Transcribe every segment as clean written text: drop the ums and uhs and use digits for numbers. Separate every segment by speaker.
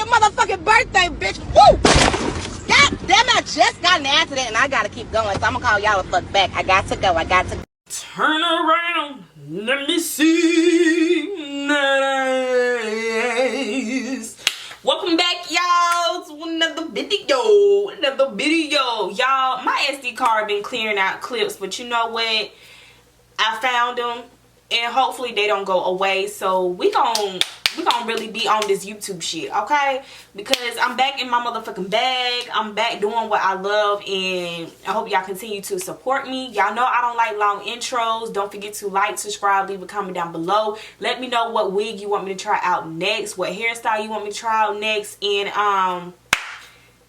Speaker 1: your motherfucking birthday, bitch. Woo! God damn, I just got an accident and I gotta keep going. So I'm gonna call y'all the fuck back. I got to go. I got to go.
Speaker 2: Turn around. Let me see that eyes. Welcome back, y'all, to another video. Y'all, my SD card been clearing out clips, but you know what? I found them, and hopefully they don't go away. So we gon' really be on this YouTube shit, okay? Because I'm back in my motherfucking bag. I'm back doing what I love, and I hope y'all continue to support me. Y'all know I don't like long intros. Don't forget to like, subscribe, leave a comment down below. Let me know what wig you want me to try out next, what hairstyle you want me to try out next, and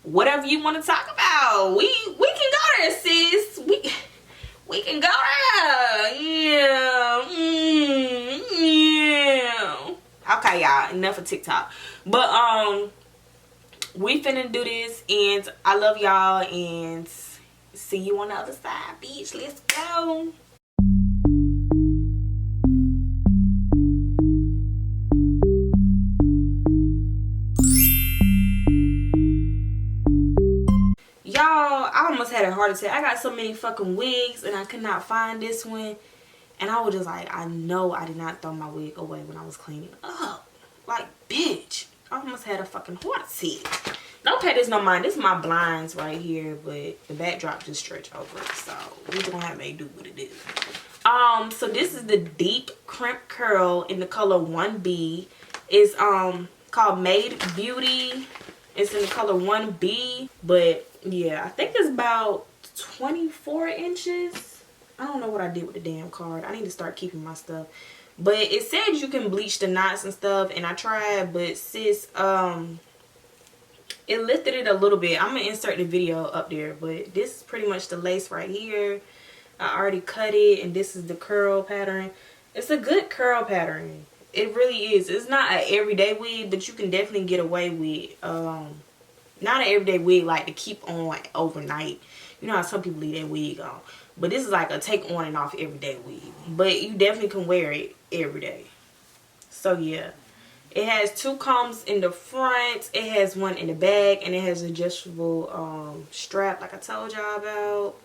Speaker 2: whatever you want to talk about. We can go there, sis. We can go there. Yeah. Okay, y'all, enough of TikTok. But we finna do this, and I love y'all, and see you on the other side, bitch. Let's go. Y'all, I almost had a heart attack. I got so many fucking wigs, and I could not find this one. And I was just like, I know I did not throw my wig away when I was cleaning up. Like, bitch. I almost had a fucking heart attack. Don't pay this no mind. This is my blinds right here, but the backdrop just stretch over it. So, we're just gonna have to do what it is. So this is the deep crimp curl in the color 1B. It's called Mayde Beauty. It's in the color 1B. But, yeah, I think it's about 24 inches. I don't know what I did with the damn card. I need to start keeping my stuff. But it said you can bleach the knots and stuff, and I tried, but sis, it lifted it a little bit. I'm gonna insert the video up there, but this is pretty much the lace right here. I already cut it, and this is the curl pattern. It's a good curl pattern. It really is. It's not an everyday wig, but you can definitely get away with not an everyday wig like to keep on overnight. You know how some people leave their wig on. But this is like a take on and off everyday wig. But you definitely can wear it every day. So yeah. It has two combs in the front. It has one in the back. And it has adjustable strap like I told y'all about.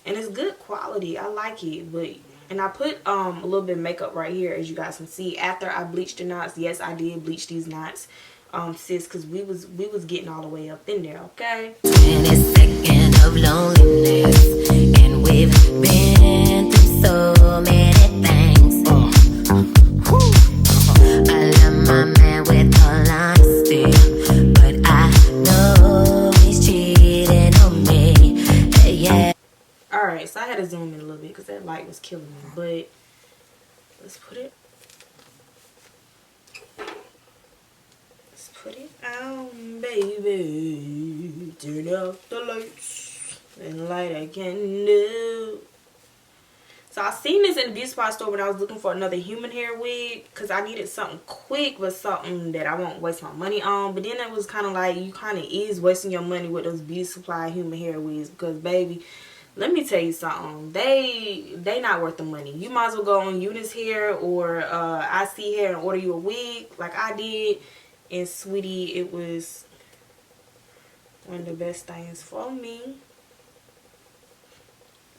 Speaker 2: And it's good quality. I like it. And I put a little bit of makeup right here, as you guys can see. After I bleached the knots. Yes, I did bleach these knots. Sis, because we was getting all the way up in there, okay?
Speaker 3: 22nd of loneliness, and we've been through so many things. I love my man with all honesty, but I know he's cheating on me. Yeah.
Speaker 2: Alright, so I had to zoom in a little bit because that light was killing me, but let's put it on, baby. Turn off the lights and light I can do. So I seen this in the beauty supply store when I was looking for another human hair wig, because I needed something quick but something that I won't waste my money on. But then it was kind of like, you kind of is wasting your money with those beauty supply human hair wigs, because baby, let me tell you something, they not worth the money. You might as well go on Eunice Hair or I See Hair and order you a wig like I did. And sweetie, it was one of the best things for me.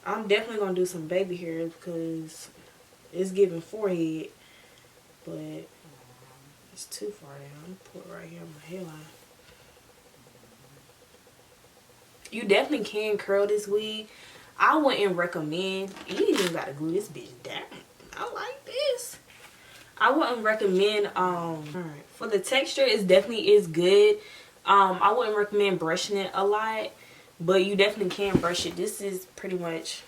Speaker 2: I'm definitely gonna do some baby hair because it's giving forehead, but it's too far down. I'm gonna put it right here on my hairline. You definitely can curl this wig. I wouldn't recommend. You ain't even gotta glue this bitch down. I like this. I wouldn't recommend alright, for the texture, it definitely is good. I wouldn't recommend brushing it a lot, but you definitely can brush it. This is pretty much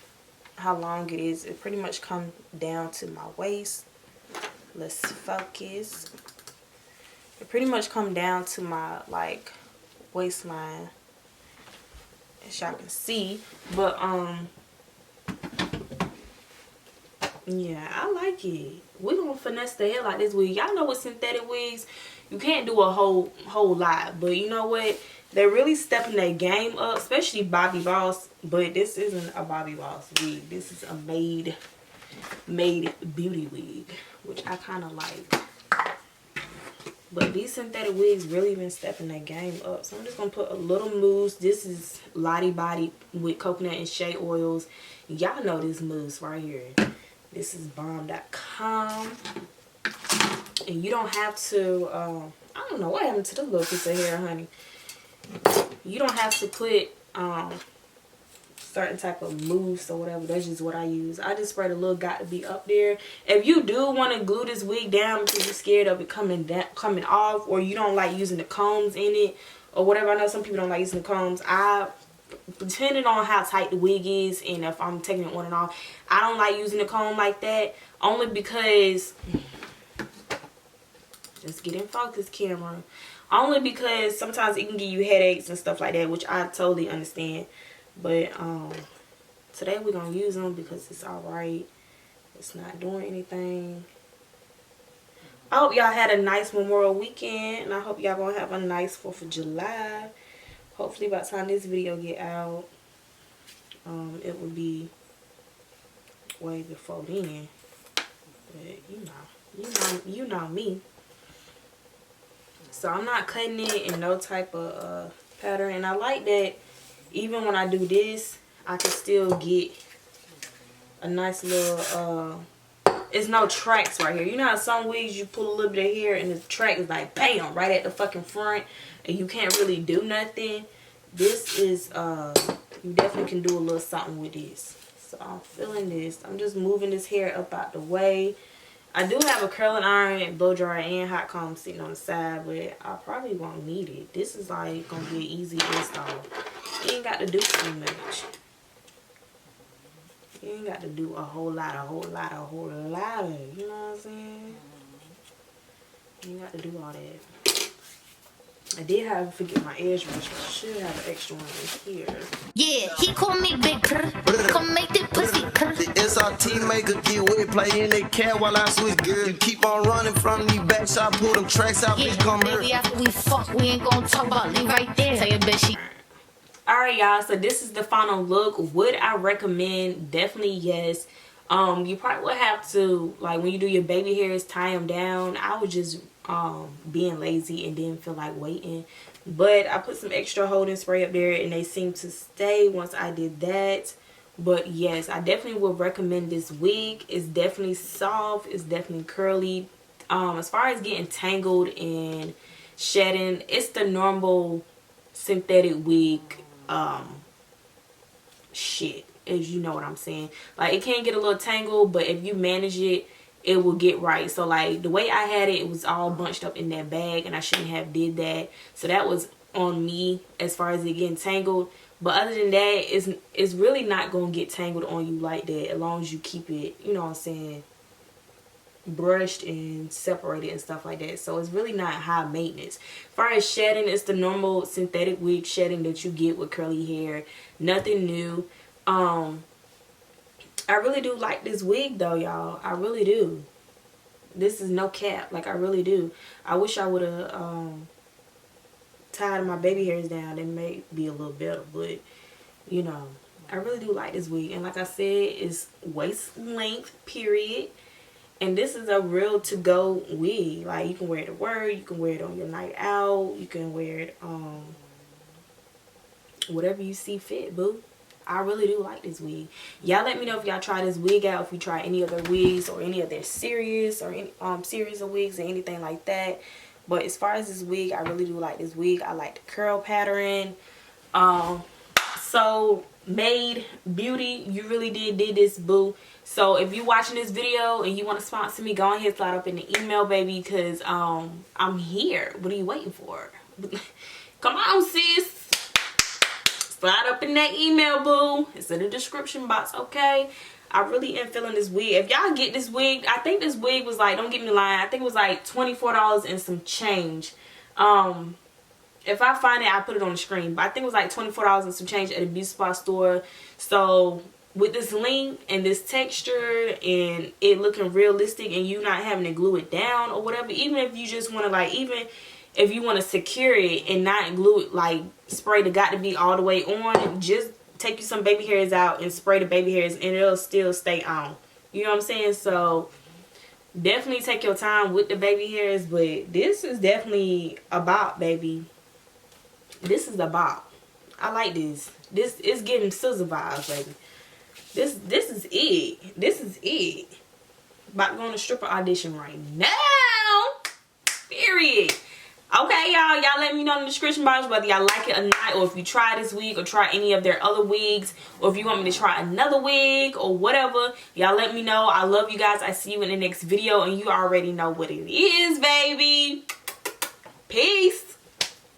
Speaker 2: how long it is. It pretty much comes down to my waist. Let's focus. It pretty much comes down to my like waistline, as y'all can see. But yeah, I like it. We're gonna finesse the hair like this wig. Y'all know with synthetic wigs, you can't do a whole lot, but you know what, they're really stepping their game up, especially Bobby Boss. But this isn't a Bobby Boss wig. This is a Mayde Beauty wig, which I kind of like. But these synthetic wigs really been stepping that game up. So I'm just going to put a little mousse. This is Lottie Body with coconut and shea oils. Y'all know this mousse right here. This is bomb.com. And you don't have to, I don't know what happened to the little piece of hair, honey. You don't have to put certain type of mousse or whatever. That's just what I use. I just spray the little got to be up there. If you do want to glue this wig down because you're scared of it coming off, or you don't like using the combs in it or whatever. I know some people don't like using the combs. Depending on how tight the wig is and if I'm taking it on and off, I don't like using the comb like that, only because, just get in focus, camera, only because sometimes it can give you headaches and stuff like that, which I totally understand. But today we're gonna use them because it's alright. It's not doing anything. I hope y'all had a nice Memorial weekend, and I hope y'all gonna have a nice 4th of July. Hopefully by the time this video get out, it will be way before then. But you know me. So I'm not cutting it in no type of pattern, and I like that even when I do this, I can still get a nice little it's no tracks right here. You know how some wigs you pull a little bit of hair and the track is like bam right at the fucking front and you can't really do nothing. This is you definitely can do a little something with this. So I'm feeling this. I'm just moving this hair up out the way. I do have a curling iron, blow dryer, and hot comb sitting on the side, but I probably won't need it. This is like gonna be an easy install. You ain't got to do too much. You ain't got to do a whole lot, you know what I'm saying? You ain't got to do all that. I did have to forget my edge brush, but I should have an extra one in here.
Speaker 3: Yeah, he called me big girl. Come make that pussy girl.
Speaker 4: The SRT maker get wet, play in that cat while I switch gear. You keep on running from me back, so I pull them tracks out, bitch, come here.
Speaker 3: Baby, after we fuck, we ain't gonna talk about leave right there. Tell your bitch she.
Speaker 2: Alright y'all, so this is the final look. Would I recommend? Definitely yes. You probably would have to, like when you do your baby hairs, tie them down. I was just being lazy and didn't feel like waiting, but I put some extra holding spray up there and they seem to stay once I did that. But yes, I definitely would recommend this wig. It's definitely soft, it's definitely curly. As far as getting tangled and shedding, it's the normal synthetic wig shit, as you know what I'm saying. Like it can get a little tangled, but if you manage it, it will get right. So like the way I had it, it was all bunched up in that bag and I shouldn't have did that. So that was on me as far as it getting tangled. But other than that, it's really not going to get tangled on you like that as long as you keep it, you know what I'm saying, brushed and separated and stuff like that. So it's really not high maintenance. As far as shedding, it's the normal synthetic wig shedding that you get with curly hair. Nothing new. I really do like this wig though, y'all. I really do. This is no cap. Like I really do. I wish I would have tied my baby hairs down. It may be a little better, but you know, I really do like this wig. And like I said, it's waist length period. And this is a real to-go wig. Like you can wear it to work, you can wear it on your night out, you can wear it whatever you see fit, boo. I really do like this wig. Y'all let me know if y'all try this wig out, if you try any other wigs or any of their series or any series of wigs or anything like that. But as far as this wig, I really do like this wig. I like the curl pattern. So Mayde Beauty, you really did this, boo. So if you're watching this video and you want to sponsor me, go ahead, slide up in the email, baby, because I'm here. What are you waiting for? Come on, sis. Slide up in that email, boo. It's in the description box, okay? I really am feeling this wig. If y'all get this wig, I think this wig was like, don't get me lying, I think it was like $24 and some change. If I find it, I'll put it on the screen. But I think it was like $24 and some change at a beauty supply store. So with this length and this texture and it looking realistic and you not having to glue it down or whatever, even if you just want to like, even if you want to secure it and not glue it, like spray the got to be all the way on, just take you some baby hairs out and spray the baby hairs and it'll still stay on. You know what I'm saying? So Definitely take your time with the baby hairs, but this is definitely a bop, baby. This is a bop. I like this. This is giving scissor vibes, baby. This is it. This is it. About to go on a stripper audition right now. Period. Okay, y'all let me know in the description box whether y'all like it or not, or if you try this wig or try any of their other wigs, or if you want me to try another wig or whatever. Y'all let me know. I love you guys. I see you in the next video, and you already know what it is, baby. Peace.